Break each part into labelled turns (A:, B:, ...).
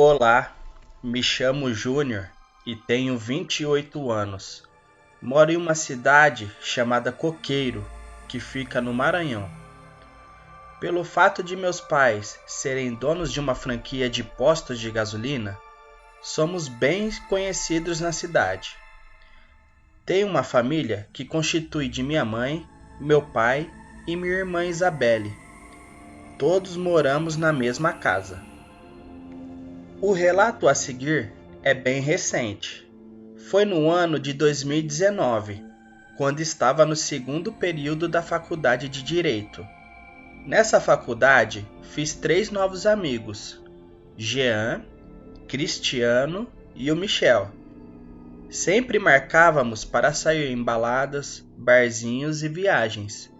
A: Olá, me chamo Júnior e tenho 28 anos. Moro em uma cidade chamada Coqueiro, que fica no Maranhão. Pelo fato de meus pais serem donos de uma franquia de postos de gasolina, somos bem conhecidos na cidade. Tenho uma família que constitui de minha mãe, meu pai e minha irmã Isabelle. Todos moramos na mesma casa. O relato a seguir é bem recente. Foi no ano de 2019, quando estava no segundo período da faculdade de Direito. Nessa faculdade, fiz 3 novos amigos: Jean, Cristiano e o Michel. Sempre marcávamos para sair em baladas, barzinhos e viagens.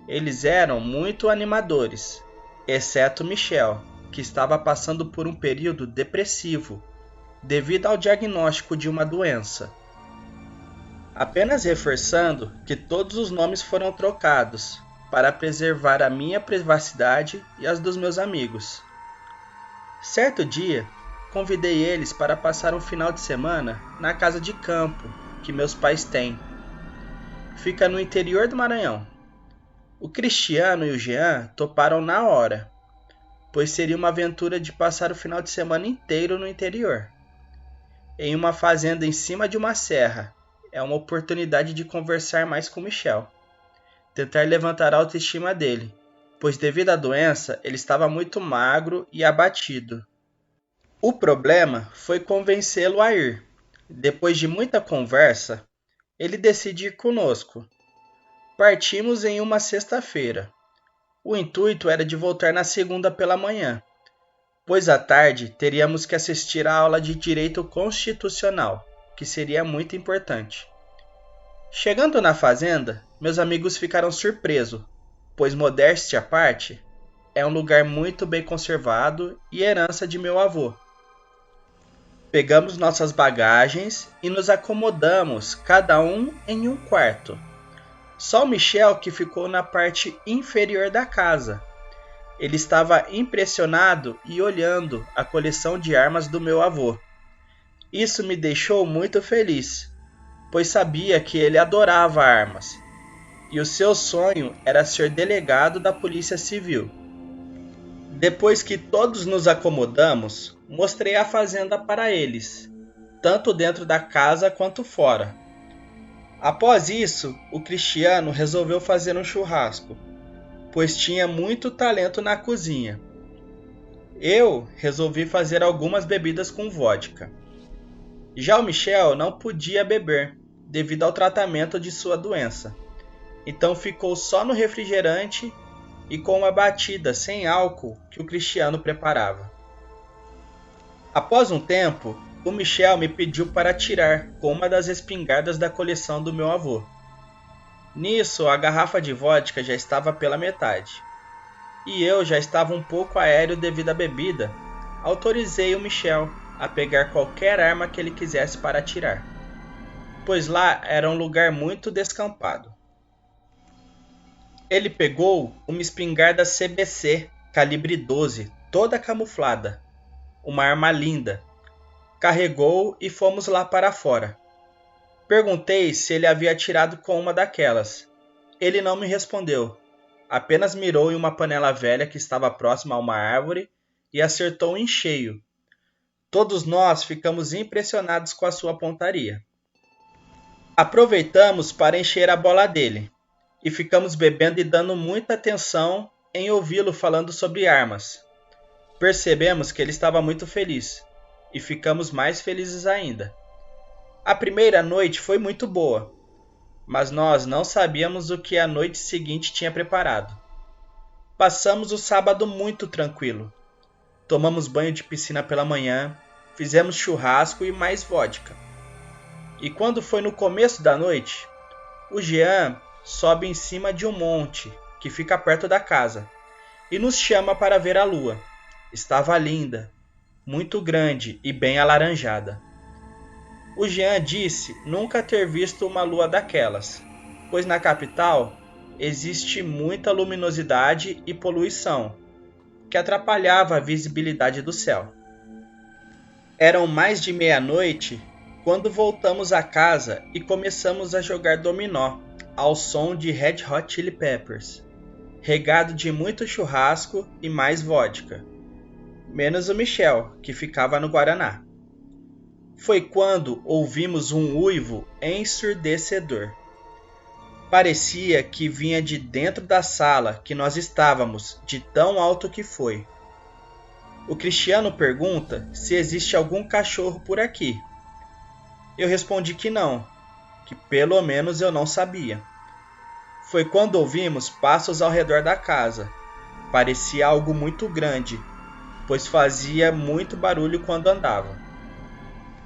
A: Eles eram muito animadores, exceto Michel, que estava passando por um período depressivo, devido ao diagnóstico de uma doença. Apenas reforçando que todos os nomes foram trocados, para preservar a minha privacidade e as dos meus amigos. Certo dia, convidei eles para passar um final de semana na casa de campo que meus pais têm. Fica no interior do Maranhão. O Cristiano e o Jean toparam na hora, pois seria uma aventura de passar o final de semana inteiro no interior. Em uma fazenda em cima de uma serra, é uma oportunidade de conversar mais com Michel. Tentar levantar a autoestima dele, pois devido à doença ele estava muito magro e abatido. O problema foi convencê-lo a ir. Depois de muita conversa, ele decidiu ir conosco. Partimos em uma sexta-feira. O intuito era de voltar na segunda pela manhã, pois à tarde teríamos que assistir à aula de Direito Constitucional, que seria muito importante. Chegando na fazenda, meus amigos ficaram surpresos, pois, modéstia à parte, é um lugar muito bem conservado e herança de meu avô. Pegamos nossas bagagens e nos acomodamos, cada um em um quarto. Só o Michel que ficou na parte inferior da casa. Ele estava impressionado e olhando a coleção de armas do meu avô. Isso me deixou muito feliz, pois sabia que ele adorava armas, e o seu sonho era ser delegado da Polícia Civil. Depois que todos nos acomodamos, mostrei a fazenda para eles, tanto dentro da casa quanto fora. Após isso, o Cristiano resolveu fazer um churrasco, pois tinha muito talento na cozinha. Eu resolvi fazer algumas bebidas com vodka. Já o Michel não podia beber, devido ao tratamento de sua doença. Então ficou só no refrigerante e com uma batida sem álcool que o Cristiano preparava. Após um tempo, o Michel me pediu para atirar com uma das espingardas da coleção do meu avô. Nisso, a garrafa de vodka já estava pela metade. E eu já estava um pouco aéreo devido à bebida. Autorizei o Michel a pegar qualquer arma que ele quisesse para atirar, pois lá era um lugar muito descampado. Ele pegou uma espingarda CBC calibre 12, toda camuflada, uma arma linda. Carregou e fomos lá para fora. Perguntei se ele havia atirado com uma daquelas. Ele não me respondeu, apenas mirou em uma panela velha que estava próxima a uma árvore e acertou em cheio. Todos nós ficamos impressionados com a sua pontaria. Aproveitamos para encher a bola dele e ficamos bebendo e dando muita atenção em ouvi-lo falando sobre armas. Percebemos que ele estava muito feliz e ficamos mais felizes ainda. A primeira noite foi muito boa, mas nós não sabíamos o que a noite seguinte tinha preparado. Passamos o sábado muito tranquilo. Tomamos banho de piscina pela manhã, fizemos churrasco e mais vodka. E quando foi no começo da noite, o Jean sobe em cima de um monte que fica perto da casa e nos chama para ver a lua. Estava linda, muito grande e bem alaranjada. O Jean disse nunca ter visto uma lua daquelas, pois na capital existe muita luminosidade e poluição, que atrapalhava a visibilidade do céu. Eram mais de meia-noite quando voltamos a casa e começamos a jogar dominó ao som de Red Hot Chili Peppers, regado de muito churrasco e mais vodka, menos o Michel, que ficava no Guaraná. Foi quando ouvimos um uivo ensurdecedor. Parecia que vinha de dentro da sala que nós estávamos, de tão alto que foi. O Cristiano pergunta se existe algum cachorro por aqui. Eu respondi que não, que pelo menos eu não sabia. Foi quando ouvimos passos ao redor da casa. Parecia algo muito grande, pois fazia muito barulho quando andava.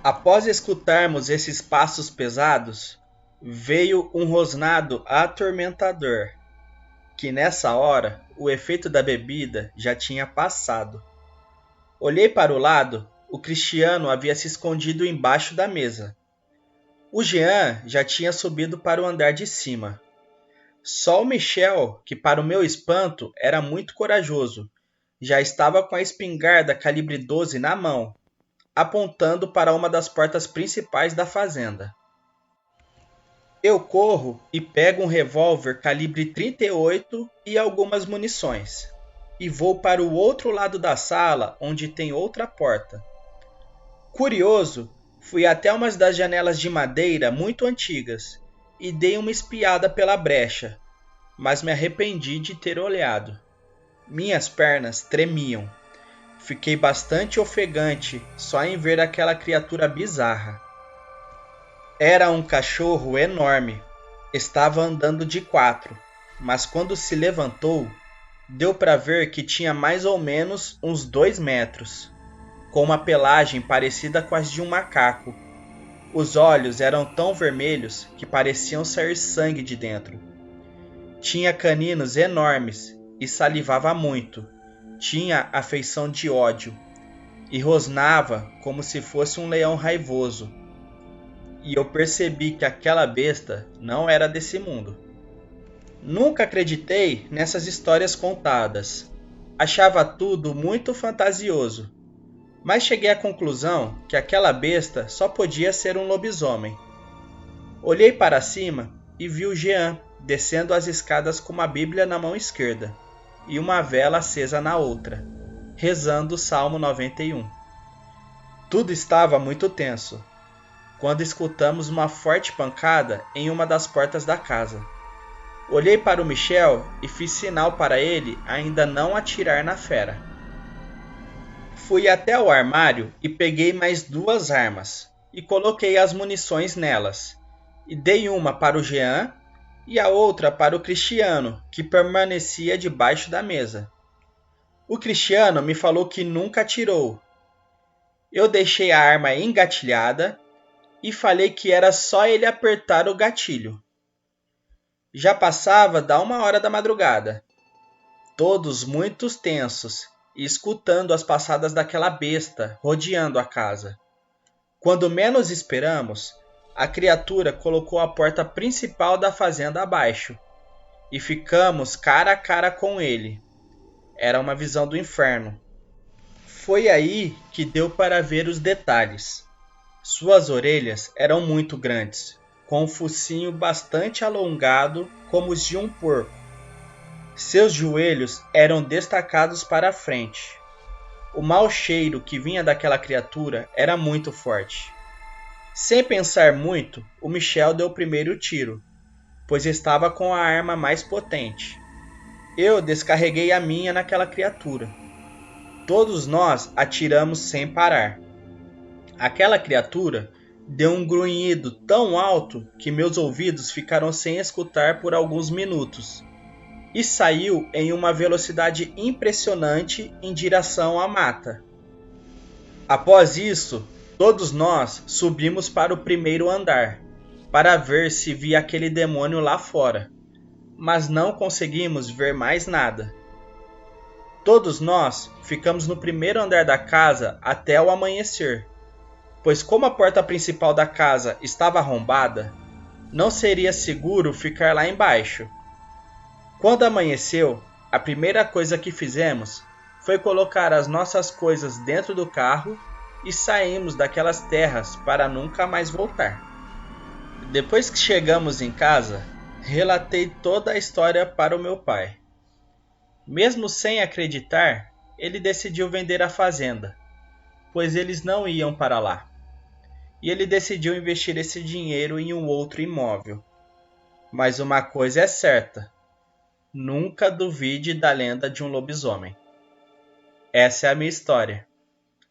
A: Após escutarmos esses passos pesados, veio um rosnado atormentador, que nessa hora o efeito da bebida já tinha passado. Olhei para o lado, o Cristiano havia se escondido embaixo da mesa. O Jean já tinha subido para o andar de cima. Só o Michel, que para o meu espanto era muito corajoso, já estava com a espingarda calibre 12 na mão, apontando para uma das portas principais da fazenda. Eu corro e pego um revólver calibre 38 e algumas munições, e vou para o outro lado da sala, onde tem outra porta. Curioso, fui até uma das janelas de madeira muito antigas e dei uma espiada pela brecha, mas me arrependi de ter olhado. Minhas pernas tremiam. Fiquei bastante ofegante só em ver aquela criatura bizarra. Era um cachorro enorme. Estava andando de 4, mas quando se levantou, deu para ver que tinha mais ou menos uns 2 metros, com uma pelagem parecida com as de um macaco. Os olhos eram tão vermelhos que pareciam sair sangue de dentro. Tinha caninos enormes e salivava muito. Tinha a feição de ódio e rosnava como se fosse um leão raivoso. E eu percebi que aquela besta não era desse mundo. Nunca acreditei nessas histórias contadas. Achava tudo muito fantasioso. Mas cheguei à conclusão que aquela besta só podia ser um lobisomem. Olhei para cima e vi o Jean descendo as escadas com uma Bíblia na mão esquerda e uma vela acesa na outra, rezando o Salmo 91. Tudo estava muito tenso, quando escutamos uma forte pancada em uma das portas da casa. Olhei para o Michel e fiz sinal para ele ainda não atirar na fera. Fui até o armário e peguei mais 2 armas e coloquei as munições nelas, e dei uma para o Jean e a outra para o Cristiano, que permanecia debaixo da mesa. O Cristiano me falou que nunca atirou. Eu deixei a arma engatilhada e falei que era só ele apertar o gatilho. Já passava da 1h da madrugada, todos muito tensos e escutando as passadas daquela besta rodeando a casa. Quando menos esperamos, a criatura colocou a porta principal da fazenda abaixo e ficamos cara a cara com ele. Era uma visão do inferno. Foi aí que deu para ver os detalhes. Suas orelhas eram muito grandes, com um focinho bastante alongado como os de um porco. Seus joelhos eram destacados para a frente. O mau cheiro que vinha daquela criatura era muito forte. Sem pensar muito, o Michel deu o primeiro tiro, pois estava com a arma mais potente. Eu descarreguei a minha naquela criatura. Todos nós atiramos sem parar. Aquela criatura deu um grunhido tão alto que meus ouvidos ficaram sem escutar por alguns minutos e saiu em uma velocidade impressionante em direção à mata. Após isso, todos nós subimos para o primeiro andar para ver se via aquele demônio lá fora, mas não conseguimos ver mais nada. Todos nós ficamos no primeiro andar da casa até o amanhecer, pois como a porta principal da casa estava arrombada, não seria seguro ficar lá embaixo. Quando amanheceu, a primeira coisa que fizemos foi colocar as nossas coisas dentro do carro e saímos daquelas terras para nunca mais voltar. Depois que chegamos em casa, relatei toda a história para o meu pai. Mesmo sem acreditar, ele decidiu vender a fazenda, pois eles não iam para lá. E ele decidiu investir esse dinheiro em um outro imóvel. Mas uma coisa é certa: nunca duvide da lenda de um lobisomem. Essa é a minha história.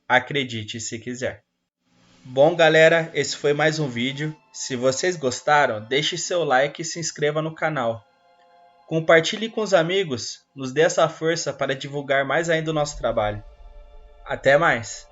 A: Acredite se quiser. Bom, galera, esse foi mais um vídeo. Se vocês gostaram, deixe seu like e se inscreva no canal. Compartilhe com os amigos, nos dê essa força para divulgar mais ainda o nosso trabalho. Até mais!